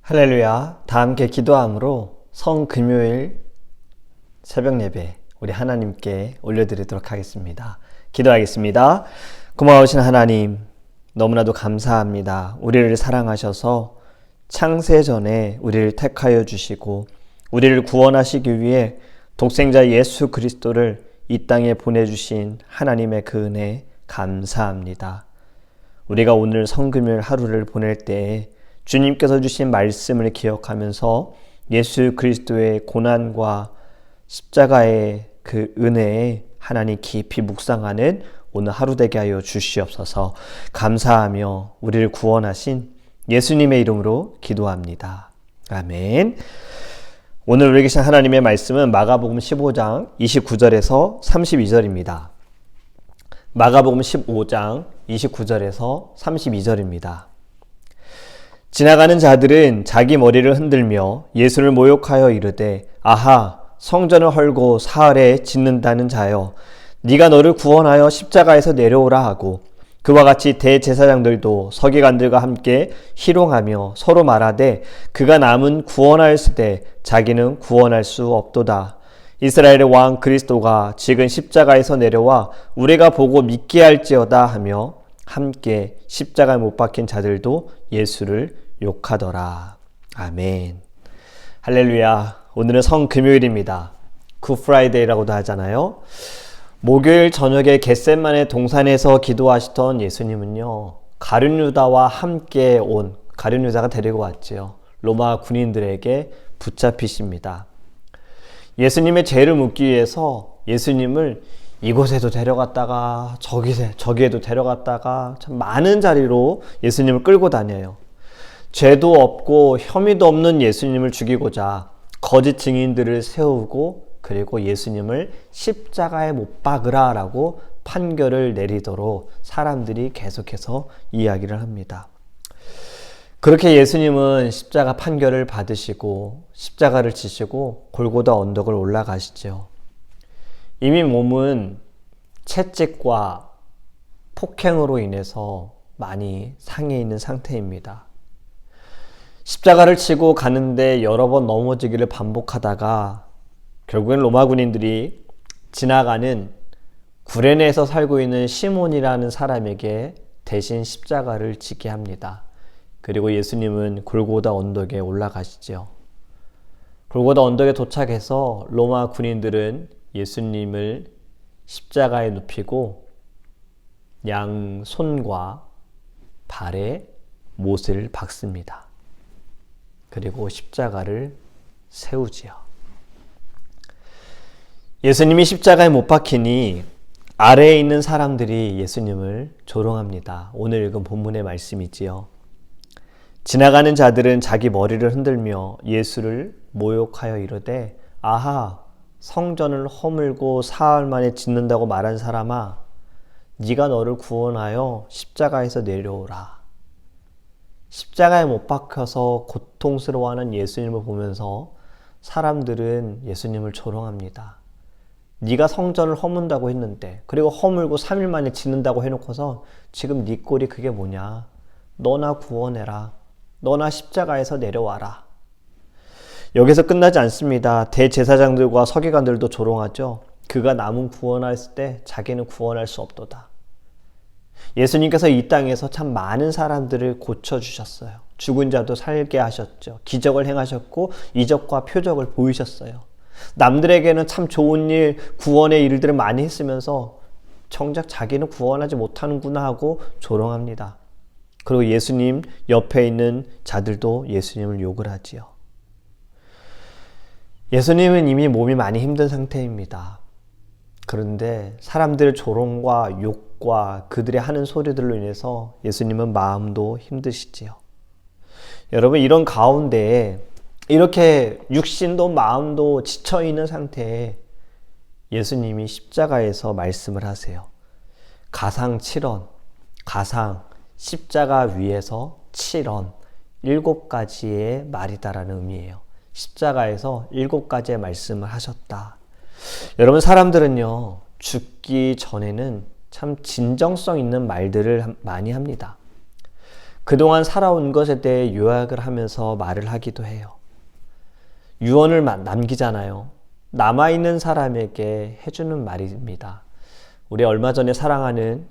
할렐루야. 다 함께 기도함으로 성금요일 새벽 예배 우리 하나님께 올려드리도록 하겠습니다. 기도하겠습니다. 고마우신 하나님, 너무나도 감사합니다. 우리를 사랑하셔서 창세전에 우리를 택하여 주시고 우리를 구원하시기 위해 독생자 예수 그리스도를 이 땅에 보내주신 하나님의 그 은혜 감사합니다. 우리가 오늘 성금요일 하루를 보낼 때에 주님께서 주신 말씀을 기억하면서 예수 그리스도의 고난과 십자가의 그 은혜에 하나님 깊이 묵상하는 오늘 하루 되게 하여 주시옵소서. 감사하며 우리를 구원하신 예수님의 이름으로 기도합니다. 아멘. 오늘 우리에게 주신 하나님의 말씀은 마가복음 15장 29절에서 32절입니다. 마가복음 15장 29절에서 32절입니다. 지나가는 자들은 자기 머리를 흔들며 예수를 모욕하여 이르되 아하, 성전을 헐고 사흘에 짓는다는 자여, 네가 너를 구원하여 십자가에서 내려오라 하고, 그와 같이 대제사장들도 서기관들과 함께 희롱하며 서로 말하되 그가 남은 구원하였으되 자기는 구원할 수 없도다. 이스라엘의 왕 그리스도가 지금 십자가에서 내려와 우리가 보고 믿게 할지어다 하며 함께 십자가에 못 박힌 자들도 예수를 욕하더라. 아멘. 할렐루야. 오늘은 성금요일입니다. 굿프라이데이라고도 하잖아요. 목요일 저녁에 겟셋마네 동산에서 기도하시던 예수님은요, 가룟 유다와 함께 온, 가룟 유다가 데리고 왔지요. 로마 군인들에게 붙잡히십니다. 예수님의 죄를 묻기 위해서 예수님을 이곳에도 데려갔다가 저기에도 데려갔다가 참 많은 자리로 예수님을 끌고 다녀요. 죄도 없고 혐의도 없는 예수님을 죽이고자 거짓 증인들을 세우고, 그리고 예수님을 십자가에 못 박으라 라고 판결을 내리도록 사람들이 계속해서 이야기를 합니다. 그렇게 예수님은 십자가 판결을 받으시고 십자가를 지시고 골고다 언덕을 올라가시죠. 이미 몸은 채찍과 폭행으로 인해서 많이 상해 있는 상태입니다. 십자가를 치고 가는데 여러 번 넘어지기를 반복하다가 결국엔 로마 군인들이 지나가는 구레네에서 살고 있는 시몬이라는 사람에게 대신 십자가를 지게 합니다. 그리고 예수님은 골고다 언덕에 올라가시죠. 골고다 언덕에 도착해서 로마 군인들은 예수님을 십자가에 눕히고 양손과 발에 못을 박습니다. 그리고 십자가를 세우지요. 예수님이 십자가에 못 박히니 아래에 있는 사람들이 예수님을 조롱합니다. 오늘 읽은 본문의 말씀이지요. 지나가는 자들은 자기 머리를 흔들며 예수를 모욕하여 이르되 아하, 성전을 허물고 사흘 만에 짓는다고 말한 사람아, 네가 너를 구원하여 십자가에서 내려오라. 십자가에 못 박혀서 고통스러워하는 예수님을 보면서 사람들은 예수님을 조롱합니다. 네가 성전을 허문다고 했는데, 그리고 허물고 3일 만에 짓는다고 해놓고서 지금 네 꼴이 그게 뭐냐. 너나 구원해라. 너나 십자가에서 내려와라. 여기서 끝나지 않습니다. 대제사장들과 서기관들도 조롱하죠. 그가 남은 구원하였을 때 자기는 구원할 수 없도다. 예수님께서 이 땅에서 참 많은 사람들을 고쳐주셨어요. 죽은 자도 살게 하셨죠. 기적을 행하셨고 이적과 표적을 보이셨어요. 남들에게는 참 좋은 일, 구원의 일들을 많이 했으면서 정작 자기는 구원하지 못하는구나 하고 조롱합니다. 그리고 예수님 옆에 있는 자들도 예수님을 욕을 하지요. 예수님은 이미 몸이 많이 힘든 상태입니다. 그런데 사람들의 조롱과 욕과 그들이 하는 소리들로 인해서 예수님은 마음도 힘드시지요. 여러분, 이런 가운데에 이렇게 육신도 마음도 지쳐있는 상태에 예수님이 십자가에서 말씀을 하세요. 가상 7원, 가상 십자가 위에서 7원, 7가지의 말이다라는 의미예요. 십자가에서 7가지의 말씀을 하셨다. 여러분, 사람들은요, 죽기 전에는 참 진정성 있는 말들을 많이 합니다. 그동안 살아온 것에 대해 요약을 하면서 말을 하기도 해요. 유언을 남기잖아요. 남아있는 사람에게 해주는 말입니다. 우리 얼마 전에 사랑하는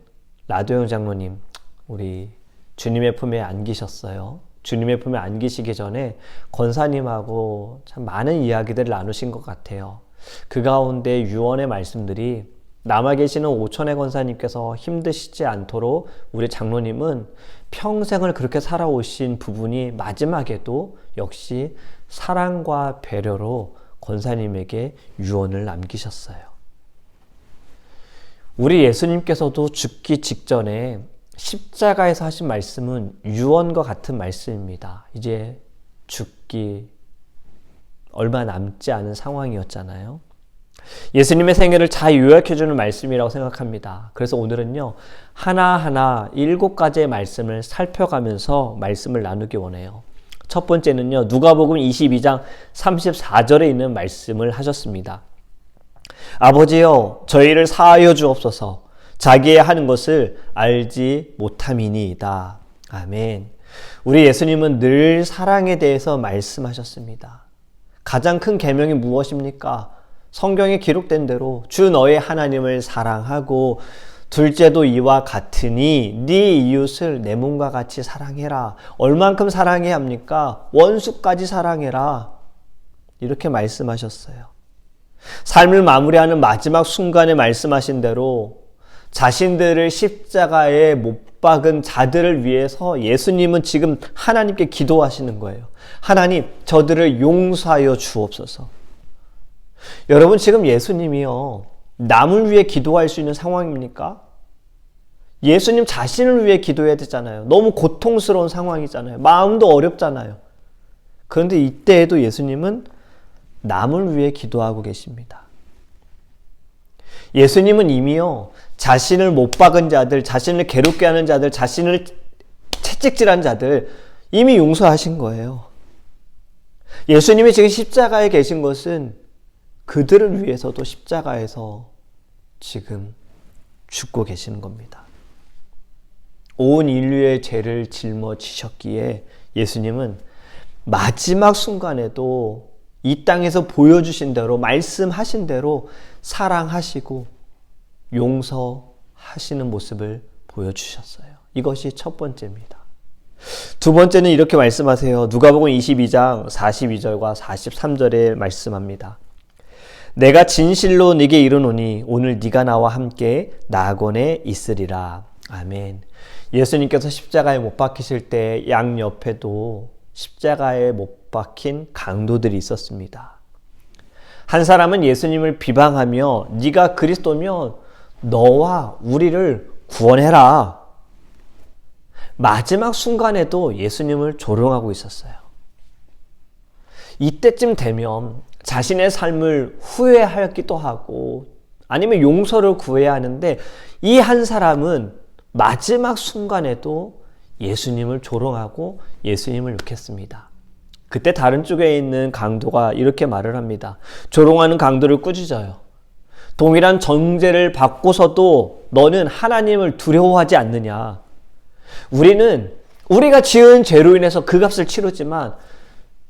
라도영 장로님, 우리 주님의 품에 안기셨어요. 주님의 품에 안기시기 전에 권사님하고 참 많은 이야기들을 나누신 것 같아요. 그 가운데 유언의 말씀들이 남아 계시는 오천의 권사님께서 힘드시지 않도록 우리 장로님은 평생을 그렇게 살아오신 부분이 마지막에도 역시 사랑과 배려로 권사님에게 유언을 남기셨어요. 우리 예수님께서도 죽기 직전에 십자가에서 하신 말씀은 유언과 같은 말씀입니다. 이제 죽기 얼마 남지 않은 상황이었잖아요. 예수님의 생애를 잘 요약해주는 말씀이라고 생각합니다. 그래서 오늘은요, 하나하나 7가지의 말씀을 살펴가면서 말씀을 나누기 원해요. 첫 번째는요, 누가복음 22장 34절에 있는 말씀을 하셨습니다. 아버지여, 저희를 사하여 주옵소서. 자기의 하는 것을 알지 못함이니이다. 아멘. 우리 예수님은 늘 사랑에 대해서 말씀하셨습니다. 가장 큰 계명이 무엇입니까? 성경에 기록된 대로 주 너의 하나님을 사랑하고 둘째도 이와 같으니 네 이웃을 내 몸과 같이 사랑해라. 얼만큼 사랑해야 합니까? 원수까지 사랑해라. 이렇게 말씀하셨어요. 삶을 마무리하는 마지막 순간에 말씀하신 대로 자신들을 십자가에 못 박은 자들을 위해서 예수님은 지금 하나님께 기도하시는 거예요. 하나님, 저들을 용서하여 주옵소서. 여러분, 지금 예수님이요, 남을 위해 기도할 수 있는 상황입니까? 예수님 자신을 위해 기도해야 되잖아요. 너무 고통스러운 상황이잖아요. 마음도 어렵잖아요. 그런데 이때에도 예수님은 남을 위해 기도하고 계십니다. 예수님은 이미요, 자신을 못 박은 자들, 자신을 괴롭게 하는 자들, 자신을 채찍질한 자들 이미 용서하신 거예요. 예수님이 지금 십자가에 계신 것은 그들을 위해서도 십자가에서 지금 죽고 계시는 겁니다. 온 인류의 죄를 짊어지셨기에 예수님은 마지막 순간에도 이 땅에서 보여주신 대로, 말씀하신 대로 사랑하시고 용서하시는 모습을 보여주셨어요. 이것이 첫 번째입니다. 두 번째는 이렇게 말씀하세요. 누가복음 22장 42절과 43절에 말씀합니다. 내가 진실로 네게 이르노니 오늘 네가 나와 함께 낙원에 있으리라. 아멘. 예수님께서 십자가에 못 박히실 때 양옆에도 십자가에 못 박힌 강도들이 있었습니다. 한 사람은 예수님을 비방하며 네가 그리스도면 너와 우리를 구원해라. 마지막 순간에도 예수님을 조롱하고 있었어요. 이때쯤 되면 자신의 삶을 후회하기도 하고 아니면 용서를 구해야 하는데 이 한 사람은 마지막 순간에도 예수님을 조롱하고 예수님을 욕했습니다. 그때 다른 쪽에 있는 강도가 이렇게 말을 합니다. 조롱하는 강도를 꾸짖어요. 동일한 정죄를 받고서도 너는 하나님을 두려워하지 않느냐. 우리가 지은 죄로 인해서 그 값을 치르지만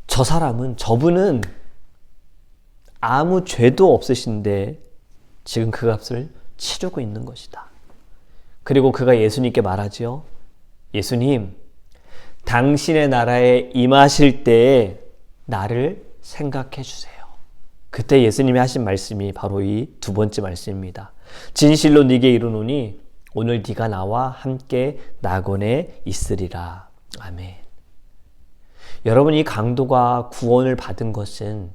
저분은 아무 죄도 없으신데 지금 그 값을 치르고 있는 것이다. 그리고 그가 예수님께 말하지요. 예수님, 당신의 나라에 임하실 때에 나를 생각해 주세요. 그때 예수님이 하신 말씀이 바로 이 두 번째 말씀입니다. 진실로 네게 이르노니 오늘 네가 나와 함께 낙원에 있으리라. 아멘. 여러분, 이 강도가 구원을 받은 것은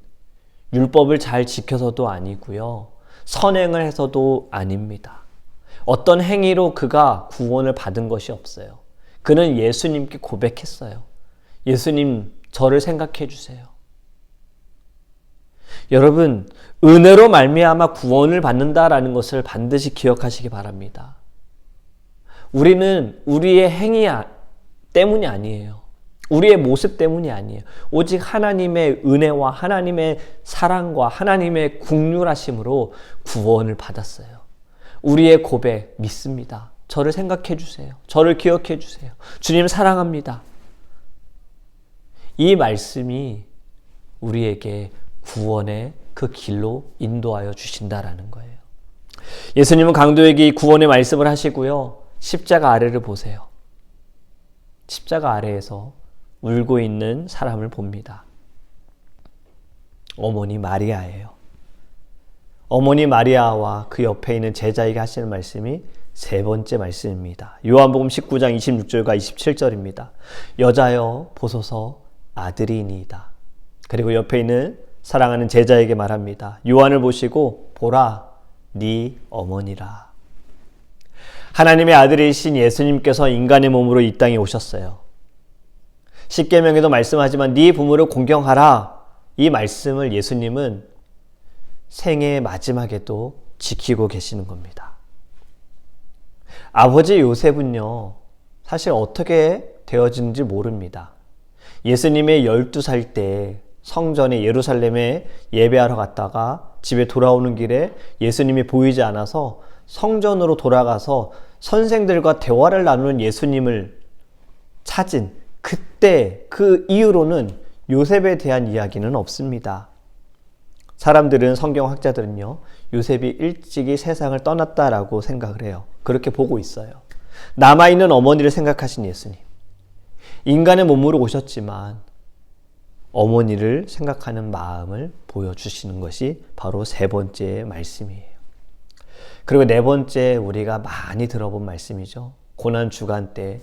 율법을 잘 지켜서도 아니고요, 선행을 해서도 아닙니다. 어떤 행위로 그가 구원을 받은 것이 없어요. 그는 예수님께 고백했어요. 예수님, 저를 생각해 주세요. 여러분, 은혜로 말미암아 구원을 받는다라는 것을 반드시 기억하시기 바랍니다. 우리는 우리의 행위 때문이 아니에요. 우리의 모습 때문이 아니에요. 오직 하나님의 은혜와 하나님의 사랑과 하나님의 긍휼하심으로 구원을 받았어요. 우리의 고백 믿습니다. 저를 생각해 주세요. 저를 기억해 주세요. 주님 사랑합니다. 이 말씀이 우리에게 구원의 그 길로 인도하여 주신다라는 거예요. 예수님은 강도에게 이 구원의 말씀을 하시고요. 십자가 아래를 보세요. 십자가 아래에서 울고 있는 사람을 봅니다. 어머니 마리아예요. 어머니 마리아와 그 옆에 있는 제자에게 하시는 말씀이 세 번째 말씀입니다. 요한복음 19장 26절과 27절입니다. 여자여 보소서 아들이니이다. 그리고 옆에 있는 사랑하는 제자에게 말합니다. 요한을 보시고 보라 네 어머니라. 하나님의 아들이신 예수님께서 인간의 몸으로 이 땅에 오셨어요. 십계명에도 말씀하지만 네 부모를 공경하라. 이 말씀을 예수님은 생애의 마지막에도 지키고 계시는 겁니다. 아버지 요셉은요, 사실 어떻게 되어진지 모릅니다. 예수님의 12살 때 성전에 예루살렘에 예배하러 갔다가 집에 돌아오는 길에 예수님이 보이지 않아서 성전으로 돌아가서 선생들과 대화를 나누는 예수님을 찾은 그때 그 이후로는 요셉에 대한 이야기는 없습니다. 사람들은, 성경학자들은요, 요셉이 일찍이 세상을 떠났다라고 생각을 해요. 그렇게 보고 있어요. 남아있는 어머니를 생각하신 예수님. 인간의 몸으로 오셨지만 어머니를 생각하는 마음을 보여주시는 것이 바로 세 번째 말씀이에요. 그리고 네 번째, 우리가 많이 들어본 말씀이죠. 고난주간 때,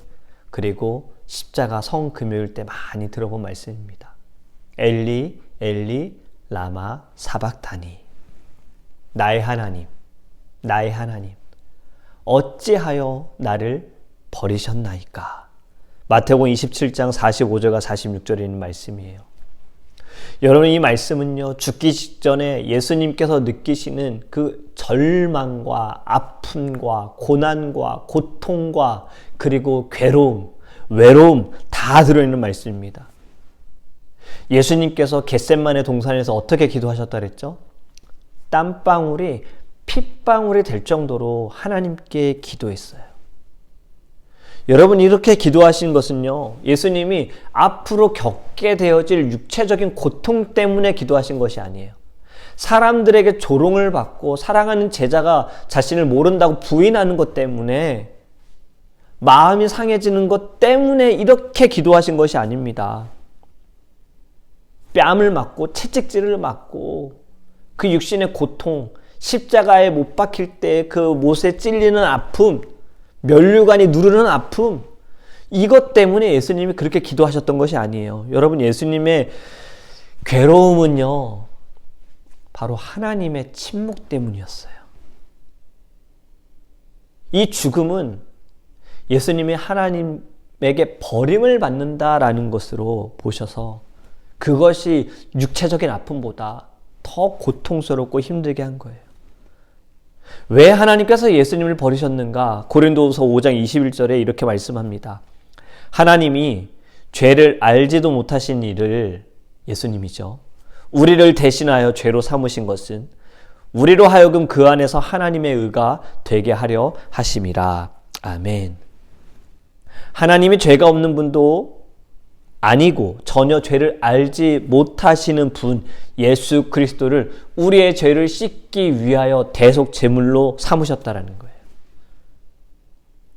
그리고 십자가 성금요일 때 많이 들어본 말씀입니다. 엘리 엘리 라마 사박다니. 나의 하나님, 나의 하나님, 어찌하여 나를 버리셨나이까. 마태복음 27장 45절과 46절에 있는 말씀이에요. 여러분, 이 말씀은요, 죽기 직전에 예수님께서 느끼시는 그 절망과 아픔과 고난과 고통과 그리고 괴로움, 외로움 다 들어있는 말씀입니다. 예수님께서 겟셋마네 동산에서 어떻게 기도하셨다 그랬죠? 땀방울이 핏방울이 될 정도로 하나님께 기도했어요. 여러분, 이렇게 기도하신 것은요, 예수님이 앞으로 겪게 되어질 육체적인 고통 때문에 기도하신 것이 아니에요. 사람들에게 조롱을 받고 사랑하는 제자가 자신을 모른다고 부인하는 것 때문에, 마음이 상해지는 것 때문에 이렇게 기도하신 것이 아닙니다. 뺨을 맞고 채찍질을 맞고 그 육신의 고통, 십자가에 못 박힐 때 그 못에 찔리는 아픔, 면류관이 누르는 아픔, 이것 때문에 예수님이 그렇게 기도하셨던 것이 아니에요. 여러분, 예수님의 괴로움은요, 바로 하나님의 침묵 때문이었어요. 이 죽음은 예수님이 하나님에게 버림을 받는다라는 것으로 보셔서 그것이 육체적인 아픔보다 더 고통스럽고 힘들게 한 거예요. 왜 하나님께서 예수님을 버리셨는가? 고린도후서 5장 21절에 이렇게 말씀합니다. 하나님이 죄를 알지도 못하신 이를, 예수님이죠, 우리를 대신하여 죄로 삼으신 것은 우리로 하여금 그 안에서 하나님의 의가 되게 하려 하심이라. 아멘. 하나님이 죄가 없는 분도 아니고 전혀 죄를 알지 못하시는 분 예수 그리스도를 우리의 죄를 씻기 위하여 대속 제물로 삼으셨다라는 거예요.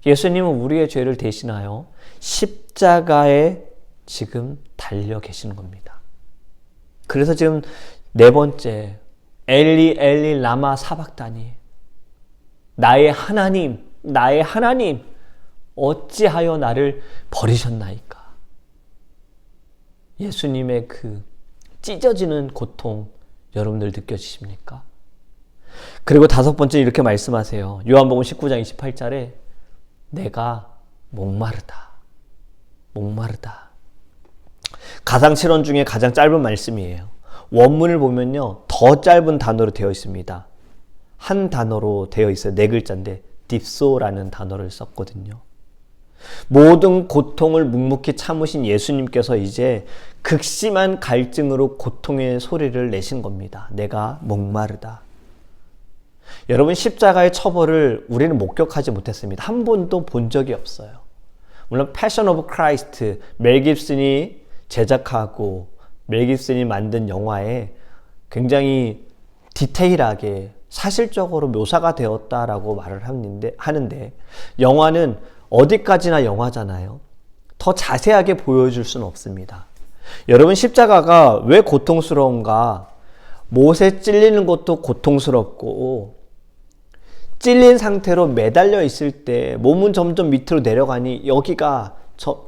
예수님은 우리의 죄를 대신하여 십자가에 지금 달려 계시는 겁니다. 그래서 지금 네 번째, 엘리 엘리 라마 사박다니, 나의 하나님, 나의 하나님, 어찌하여 나를 버리셨나이까. 예수님의 그 찢어지는 고통 여러분들 느껴지십니까? 그리고 다섯 번째 이렇게 말씀하세요. 요한복음 19장 28절에 내가 목마르다. 목마르다. 가상칠언 중에 가장 짧은 말씀이에요. 원문을 보면요, 더 짧은 단어로 되어 있습니다. 한 단어로 되어 있어요. 네 글자인데 딥소라는 단어를 썼거든요. 모든 고통을 묵묵히 참으신 예수님께서 이제 극심한 갈증으로 고통의 소리를 내신 겁니다. 내가 목마르다. 여러분, 십자가의 처벌을 우리는 목격하지 못했습니다. 한 번도 본 적이 없어요. 물론 패션 오브 크라이스트, 멜 깁슨이 제작하고 멜 깁슨이 만든 영화에 굉장히 디테일하게 사실적으로 묘사가 되었다라고 말을 하는데 영화는 어디까지나 영화잖아요. 더 자세하게 보여줄 수는 없습니다. 여러분, 십자가가 왜 고통스러운가? 못에 찔리는 것도 고통스럽고 찔린 상태로 매달려 있을 때 몸은 점점 밑으로 내려가니 여기가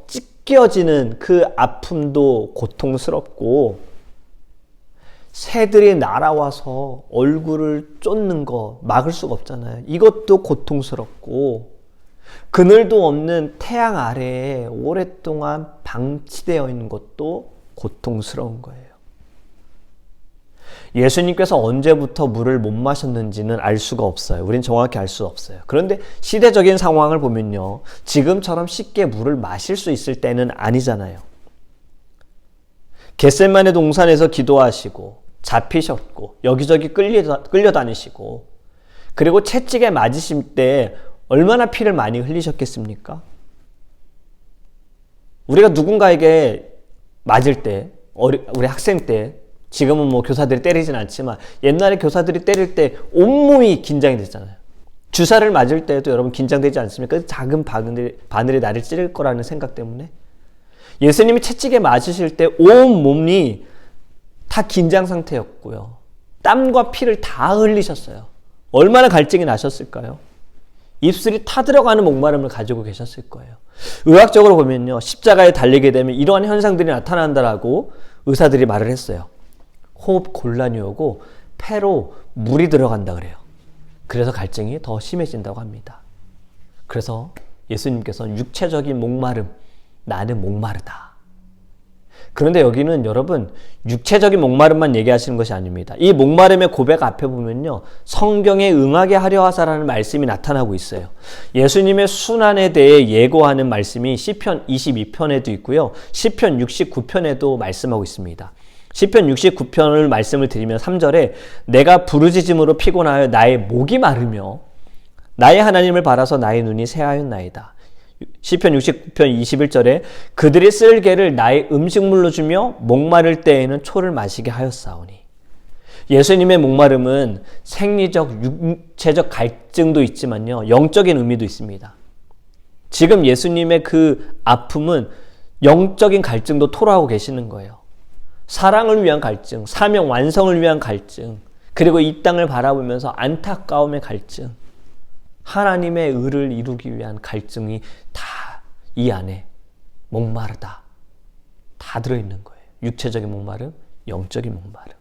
찢겨지는 그 아픔도 고통스럽고 새들이 날아와서 얼굴을 쫓는 거 막을 수가 없잖아요. 이것도 고통스럽고 그늘도 없는 태양 아래에 오랫동안 방치되어 있는 것도 고통스러운 거예요. 예수님께서 언제부터 물을 못 마셨는지는 알 수가 없어요. 우린 정확히 알 수 없어요. 그런데 시대적인 상황을 보면요, 지금처럼 쉽게 물을 마실 수 있을 때는 아니잖아요. 겟세마네 동산에서 기도하시고 잡히셨고 여기저기 끌려다니시고 그리고 채찍에 맞으실 때 얼마나 피를 많이 흘리셨겠습니까? 우리가 누군가에게 맞을 때, 우리 학생 때, 지금은 뭐 교사들이 때리진 않지만 옛날에 교사들이 때릴 때 온몸이 긴장이 됐잖아요. 주사를 맞을 때도 여러분 긴장되지 않습니까? 작은 바늘이 나를 찌를 거라는 생각 때문에. 예수님이 채찍에 맞으실 때 온 몸이 다 긴장 상태였고요. 땀과 피를 다 흘리셨어요. 얼마나 갈증이 나셨을까요? 입술이 타들어가는 목마름을 가지고 계셨을 거예요. 의학적으로 보면요, 십자가에 달리게 되면 이러한 현상들이 나타난다라고 의사들이 말을 했어요. 호흡 곤란이 오고 폐로 물이 들어간다 그래요. 그래서 갈증이 더 심해진다고 합니다. 그래서 예수님께서는 육체적인 목마름, 나는 목마르다. 그런데 여기는 여러분 육체적인 목마름만 얘기하시는 것이 아닙니다. 이 목마름의 고백 앞에 보면요, 성경에 응하게 하려 하사라는 말씀이 나타나고 있어요. 예수님의 순환에 대해 예고하는 말씀이 시편 22편에도 있고요, 시편 69편에도 말씀하고 있습니다. 시편 69편을 말씀을 드리면 3절에 내가 부르짖음으로 피곤하여 나의 목이 마르며 나의 하나님을 바라서 나의 눈이 새하였나이다. 시편 69편 21절에 그들이 쓸개를 나의 음식물로 주며 목마를 때에는 초를 마시게 하였사오니. 예수님의 목마름은 생리적, 육체적 갈증도 있지만요, 영적인 의미도 있습니다. 지금 예수님의 그 아픔은 영적인 갈증도 토로하고 계시는 거예요. 사랑을 위한 갈증, 사명 완성을 위한 갈증, 그리고 이 땅을 바라보면서 안타까움의 갈증, 하나님의 의를 이루기 위한 갈증이 다 이 안에 목마르다 다 들어있는 거예요. 육체적인 목마름, 영적인 목마름.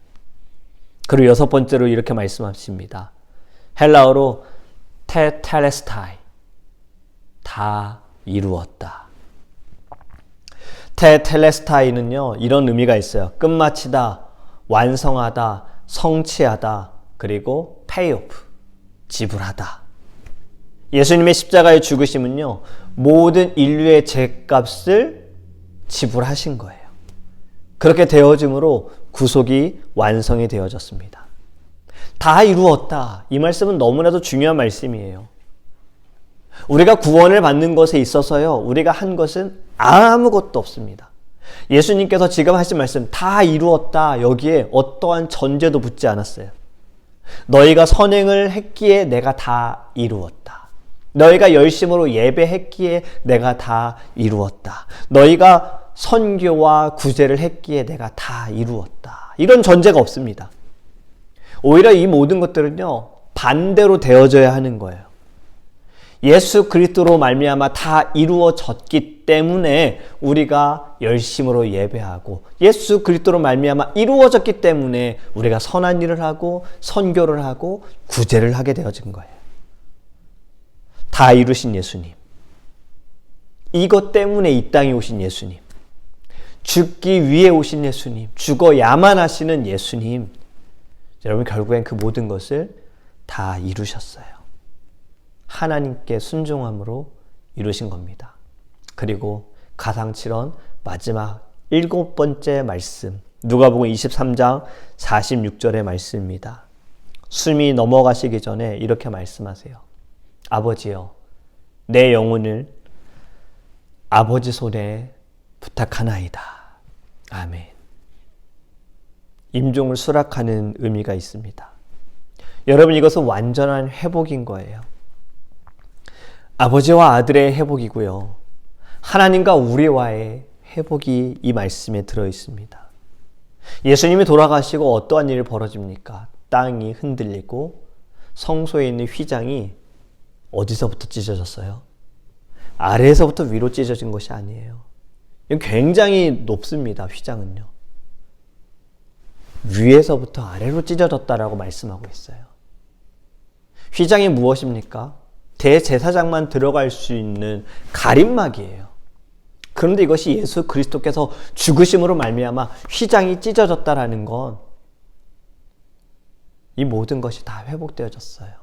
그리고 6번째로 이렇게 말씀하십니다. 헬라어로 테텔레스타이, 다 이루었다. 테텔레스타이는요, 이런 의미가 있어요. 끝마치다, 완성하다, 성취하다, 그리고 페이오프, 지불하다. 예수님의 십자가의 죽으심은요, 모든 인류의 죄값을 지불하신 거예요. 그렇게 되어짐으로 구속이 완성이 되어졌습니다. 다 이루었다. 이 말씀은 너무나도 중요한 말씀이에요. 우리가 구원을 받는 것에 있어서요, 우리가 한 것은 아무것도 없습니다. 예수님께서 지금 하신 말씀 다 이루었다, 여기에 어떠한 전제도 붙지 않았어요. 너희가 선행을 했기에 내가 다 이루었다. 너희가 열심으로 예배했기에 내가 다 이루었다. 너희가 선교와 구제를 했기에 내가 다 이루었다. 이런 전제가 없습니다. 오히려 이 모든 것들은요, 반대로 되어져야 하는 거예요. 예수 그리스도로 말미암아 다 이루어졌기 때문에 우리가 열심으로 예배하고, 예수 그리스도로 말미암아 이루어졌기 때문에 우리가 선한 일을 하고 선교를 하고 구제를 하게 되어진 거예요. 다 이루신 예수님, 이것 때문에 이 땅에 오신 예수님, 죽기 위해 오신 예수님, 죽어야만 하시는 예수님, 여러분 결국엔 그 모든 것을 다 이루셨어요. 하나님께 순종함으로 이루신 겁니다. 그리고 가상칠언 마지막 7번째 말씀, 누가복음 23장 46절의 말씀입니다. 숨이 넘어가시기 전에 이렇게 말씀하세요. 아버지여, 내 영혼을 아버지 손에 부탁하나이다. 아멘. 임종을 수락하는 의미가 있습니다. 여러분, 이것은 완전한 회복인 거예요. 아버지와 아들의 회복이고요. 하나님과 우리와의 회복이 이 말씀에 들어 있습니다. 예수님이 돌아가시고 어떠한 일이 벌어집니까? 땅이 흔들리고 성소에 있는 휘장이 어디서부터 찢어졌어요? 아래에서부터 위로 찢어진 것이 아니에요. 이건 굉장히 높습니다. 휘장은요. 위에서부터 아래로 찢어졌다라고 말씀하고 있어요. 휘장이 무엇입니까? 대제사장만 들어갈 수 있는 가림막이에요. 그런데 이것이 예수 그리스도께서 죽으심으로 말미암아 휘장이 찢어졌다라는 건 이 모든 것이 다 회복되어졌어요.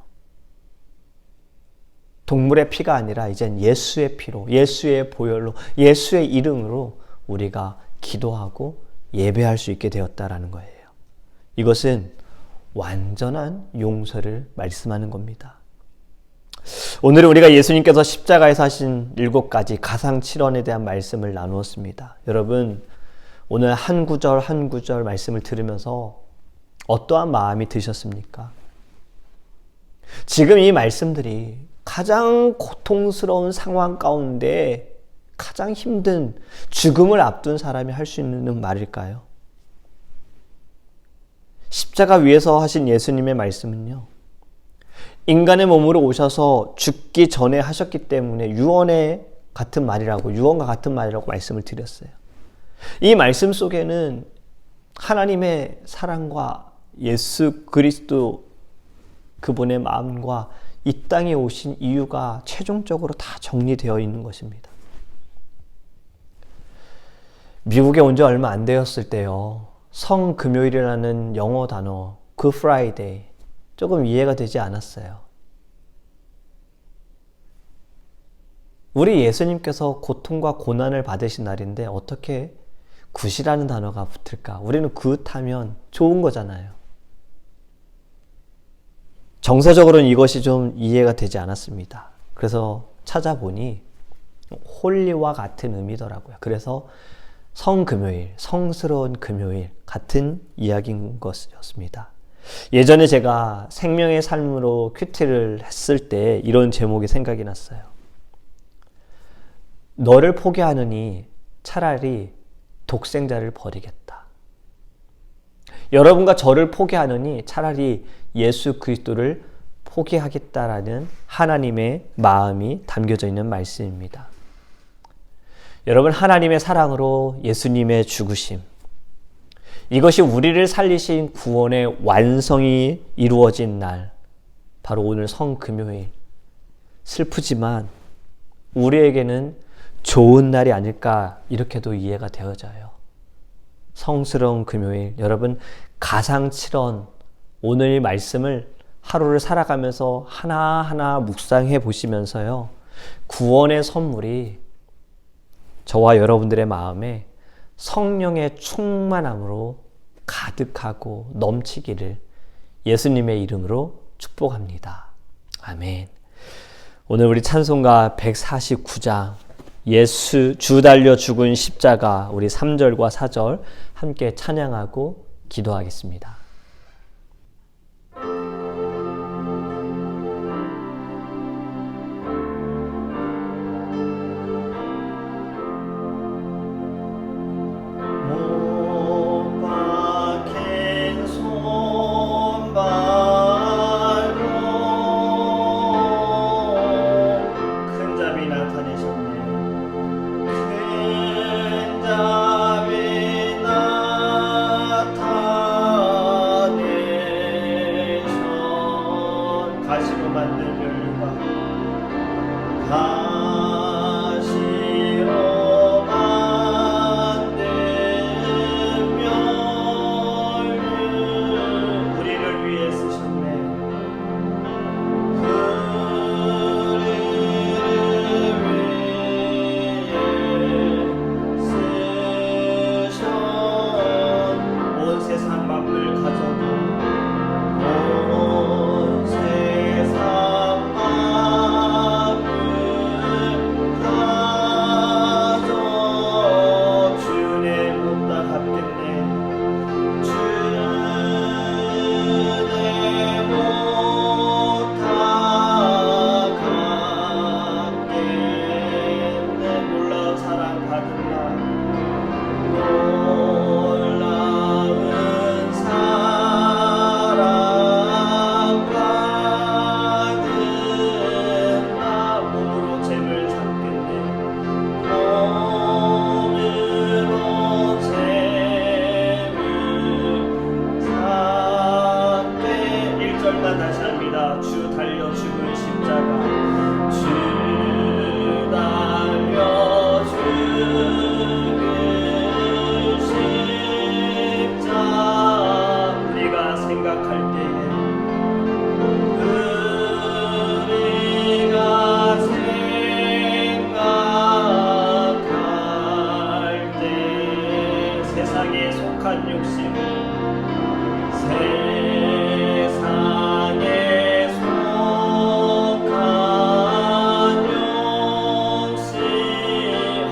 동물의 피가 아니라 이젠 예수의 피로, 예수의 보혈로, 예수의 이름으로 우리가 기도하고 예배할 수 있게 되었다라는 거예요. 이것은 완전한 용서를 말씀하는 겁니다. 오늘은 우리가 예수님께서 십자가에서 하신 7가지 가상칠언에 대한 말씀을 나누었습니다. 여러분, 오늘 한 구절 한 구절 말씀을 들으면서 어떠한 마음이 드셨습니까? 지금 이 말씀들이 가장 고통스러운 상황 가운데 가장 힘든 죽음을 앞둔 사람이 할 수 있는 말일까요? 십자가 위에서 하신 예수님의 말씀은요, 인간의 몸으로 오셔서 죽기 전에 하셨기 때문에 유언과 같은 말이라고 말씀을 드렸어요. 이 말씀 속에는 하나님의 사랑과 예수 그리스도 그분의 마음과 이 땅에 오신 이유가 최종적으로 다 정리되어 있는 것입니다. 미국에 온 지 얼마 안 되었을 때요, 성금요일이라는 영어 단어 Good Friday 조금 이해가 되지 않았어요. 우리 예수님께서 고통과 고난을 받으신 날인데 어떻게 굿이라는 단어가 붙을까? 우리는 굿하면 좋은 거잖아요. 정서적으로는 이것이 좀 이해가 되지 않았습니다. 그래서 찾아보니 홀리와 같은 의미더라고요. 그래서 성금요일, 성스러운 금요일 같은 이야기인 것이었습니다. 예전에 제가 생명의 삶으로 큐티를 했을 때 이런 제목이 생각이 났어요. 너를 포기하느니 차라리 독생자를 버리겠다. 여러분과 저를 포기하느니 차라리 예수 그리스도를 포기하겠다라는 하나님의 마음이 담겨져 있는 말씀입니다. 여러분, 하나님의 사랑으로 예수님의 죽으심, 이것이 우리를 살리신 구원의 완성이 이루어진 날, 바로 오늘 성금요일. 슬프지만 우리에게는 좋은 날이 아닐까, 이렇게도 이해가 되어져요. 성스러운 금요일, 여러분, 가상칠언, 오늘 말씀을 하루를 살아가면서 하나하나 묵상해 보시면서요, 구원의 선물이 저와 여러분들의 마음에 성령의 충만함으로 가득하고 넘치기를 예수님의 이름으로 축복합니다. 아멘. 오늘 우리 찬송가 149장 예수 주 달려 죽은 십자가, 우리 3절과 4절 함께 찬양하고 기도하겠습니다. 큰 잡이 나타내 속한 욕심, 세상에 속한 욕심,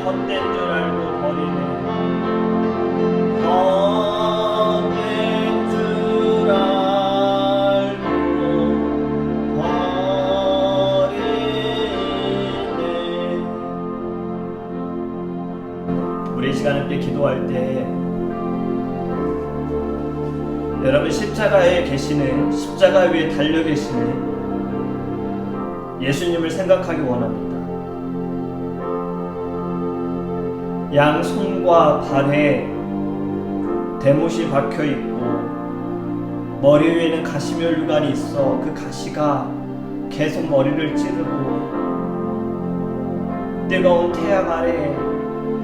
헛된 줄 알고 버리네. 헛된 줄 알고 버리네. 우리 시간 함께 기도할 때 여러분 십자가에 계시는, 십자가 위에 달려 계시는 예수님을 생각하기 원합니다. 양 손과 발에 대못이 박혀 있고 머리 위에는 가시면류관이 있어 그 가시가 계속 머리를 찌르고 뜨거운 태양 아래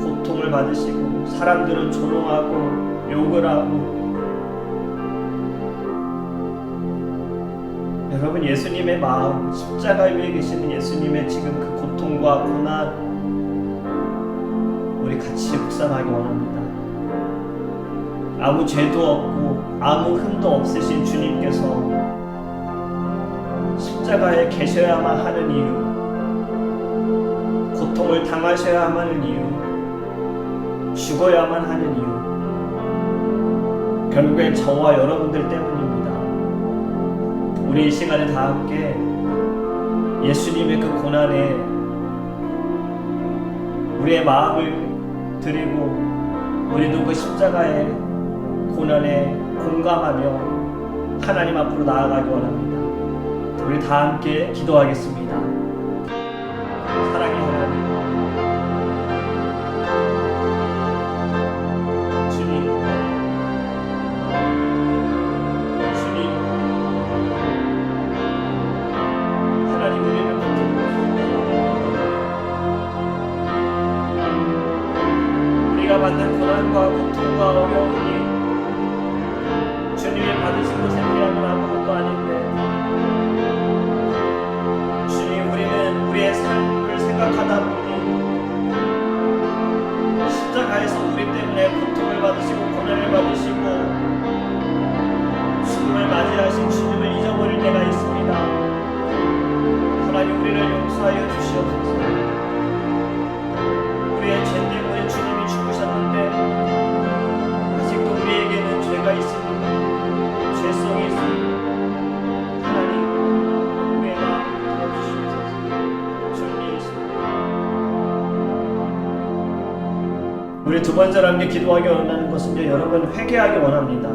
고통을 받으시고 사람들은 조롱하고 욕을 하고. 여러분, 예수님의 마음, 십자가 위에 계시는 예수님의 지금 그 고통과 고난 우리 같이 묵상하기 원합니다. 아무 죄도 없고 아무 흠도 없으신 주님께서 십자가에 계셔야만 하는 이유, 고통을 당하셔야만 하는 이유, 죽어야만 하는 이유, 결국엔 저와 여러분들 때문입니다. 우리 이 시간에 다 함께 예수님의 그 고난에 우리의 마음을 드리고 우리도 그 십자가의 고난에 공감하며 하나님 앞으로 나아가기 원합니다. 우리 다 함께 기도하겠습니다. 사랑의 하나님, 받는 고난과 고통과 어려움이 주님이 받으신 것에 비하면 아무것도 아닌데, 주님, 우리는 우리의 삶을 생각하다 보니 십자가에서 우리 때문에 고통을 받으시고 고난을 받으시고 죽음을 맞이하신 주님을 잊어버릴 때가 있습니다. 하나님, 우리를 용서하여 주시옵소서. 우리의 죄 때문에 주님이 죽으셨는데 아직도 우리에게는 죄가 있습니다. 죄성이 있습니다. 하나님, 우리의 마음을 들어주시옵소서. 주님이 있습니다. 우리 두 번째로 함께 기도하기 원하는 것은요, 여러분, 회개하기 원합니다.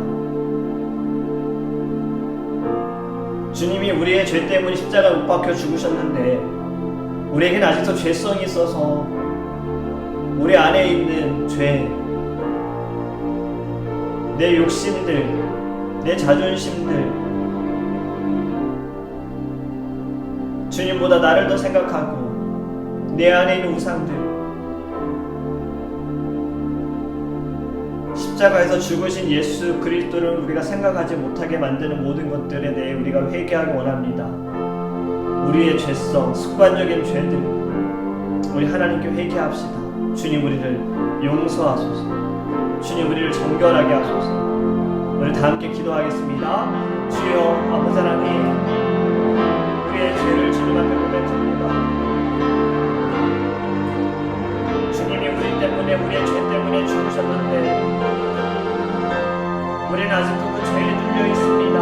주님이 우리의 죄 때문에 십자가에 못 박혀 죽으셨는데 우리에게는 아직도 죄성이 있어서 우리 안에 있는 죄, 내 욕심들, 내 자존심들, 주님보다 나를 더 생각하고 내 안에 있는 우상들, 십자가에서 죽으신 예수 그리스도를 우리가 생각하지 못하게 만드는 모든 것들에 대해 우리가 회개하기 원합니다. 우리의 죄성, 습관적인 죄들, 우리 하나님께 회개합시다. 주님, 우리를 용서하소서. 주님, 우리를 정결하게 하소서. 우리 다 함께 기도하겠습니다. 주여, 아버지 하나님, 우리의 죄를 주님 앞에 고백합니다. 주님이 우리 때문에, 우리의 죄 때문에 죽으셨는데 우리는 아직도 그 죄에 눌려 있습니다.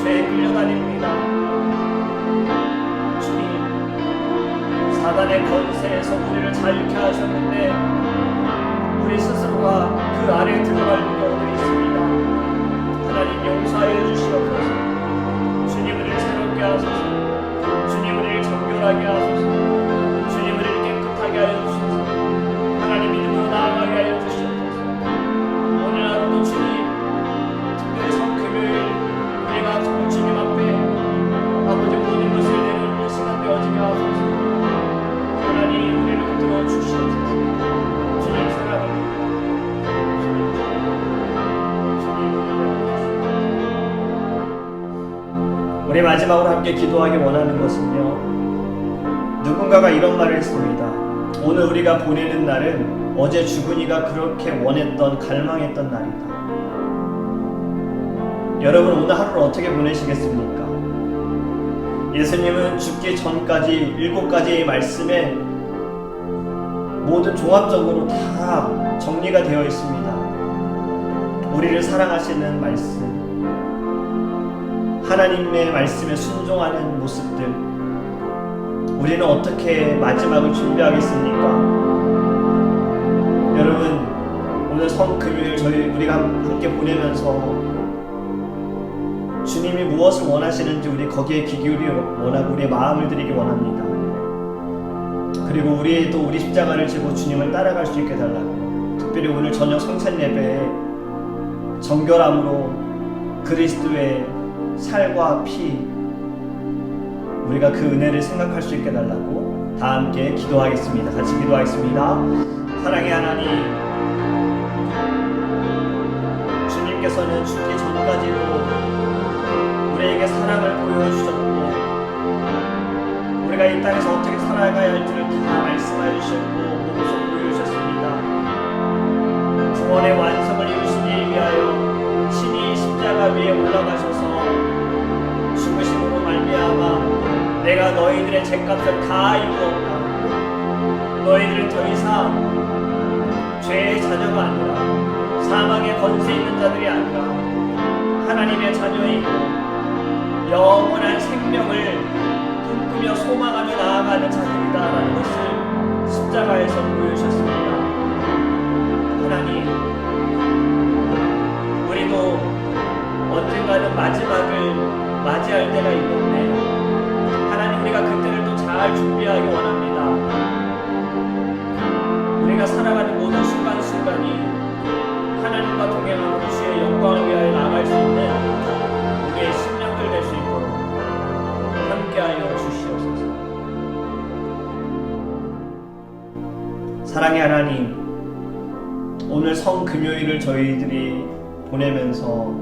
죄에 끌려다닙니다. 주님, 사단의 권세에서 우리를 자유케 하셨는데 우리 스스로가 그 아래에 들어갈 경우들이 있습니다. 하나님, 용서하여 주시옵소서. 주님, 우리를 새롭게 하소서. 주님, 우리를 정결하게 하소서. 주님, 우리를 깨끗하게 하여 주소서. 하나님 믿음으로 나아가게 하여 주시옵소서. 오늘 하루도 주님, 특별히 성금요일 우리가 정말 주님 앞에 아버지 모든 것을 내려놓는 시간 되어지게 하소서. 하나님, 우리를 붙들어 주시옵소서. 주님 사랑합니다. 우리 마지막으로 함께 기도하기 원하는 것은요, 누군가가 이런 말을 했습니다. 오늘 우리가 보내는 날은 어제 죽은 이가 그렇게 원했던 갈망했던 날이다. 여러분 오늘 하루를 어떻게 보내시겠습니까? 예수님은 죽기 전까지 7가지의 말씀에 모든 종합적으로 다 정리가 되어 있습니다. 우리를 사랑하시는 말씀, 하나님의 말씀에 순종하는 모습들, 우리는 어떻게 마지막을 준비하겠습니까? 여러분 오늘 성금요일 우리가 함께 보내면서 주님이 무엇을 원하시는지 우리 거기에 귀 기울이기 원하고 우리의 마음을 드리기 원합니다. 그리고 우리 십자가를 지고 주님을 따라갈 수 있게 달라고, 특별히 오늘 저녁 성찬 예배에 정결함으로 그리스도의 살과 피, 우리가 그 은혜를 생각할 수 있게 달라고 다 함께 기도하겠습니다. 같이 기도하겠습니다. 사랑의 하나님, 주님께서는 죽기 전까지도 우리에게 사랑을 보여주셨고 우리가 이 땅에서 어떻게 살아가야 할지를 다 말씀해 주셨고 몸소 보여주셨습니다. 구원의 완성을 이루시기 위하여 신이 십자가 위에 올라가셔서 죽으심으로 말미암아 내가 너희들의 죄값을 다 이루었다. 너희들은 더 이상 죄의 자녀가 아니라 사망의 권세 있는 자들이 아니라 하나님의 자녀이고 영원한 생명을 꿈꾸며 소망하며 나아가는 자들이다라는 것을 십자가에서 보여주셨습니다. 하나님, 우리도 언젠가는 마지막을 맞이할 때가 있는데 하나님, 우리가 그때를 또 잘 준비하기 원합니다. 우리가 살아가는 모든 순간순간이 하나님과 동행하는 주의 영광을 위하여 나아갈 수 있는 우리의 심령들 될 수 있도록 함께하여 주시옵소서. 사랑의 하나님, 오늘 성금요일을 저희들이 보내면서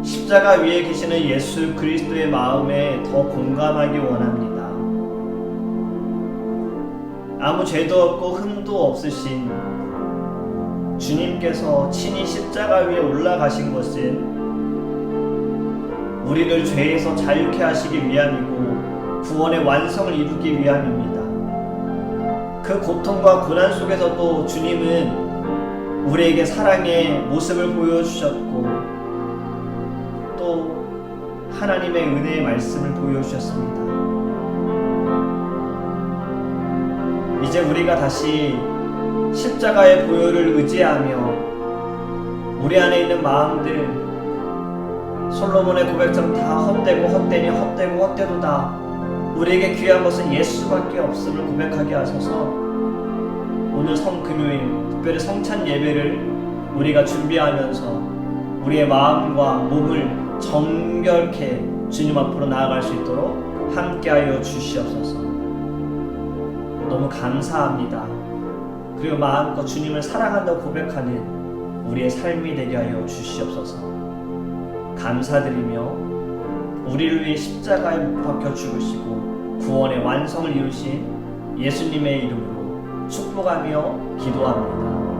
십자가 위에 계시는 예수 그리스도의 마음에 더 공감하기 원합니다. 아무 죄도 없고 흠도 없으신 주님께서 친히 십자가 위에 올라가신 것은 우리를 죄에서 자유케 하시기 위함이고 구원의 완성을 이루기 위함입니다. 그 고통과 고난 속에서도 주님은 우리에게 사랑의 모습을 보여주셨고 또 하나님의 은혜의 말씀을 보여주셨습니다. 이제 우리가 다시 십자가의 보혈을 의지하며 우리 안에 있는 마음들, 솔로몬의 고백처럼 다 헛되고 헛되니 헛되고 헛되도다, 우리에게 귀한 것은 예수밖에 없음을 고백하게 하셔서 오늘 성금요일 특별히 성찬 예배를 우리가 준비하면서 우리의 마음과 몸을 정결케 주님 앞으로 나아갈 수 있도록 함께하여 주시옵소서. 너무 감사합니다. 그리고 마음껏 주님을 사랑한다고 고백하는 우리의 삶이 되게 하여 주시옵소서. 감사드리며 우리를 위해 십자가에 못 박혀 죽으시고 구원의 완성을 이루신 예수님의 이름으로 축복하며 기도합니다.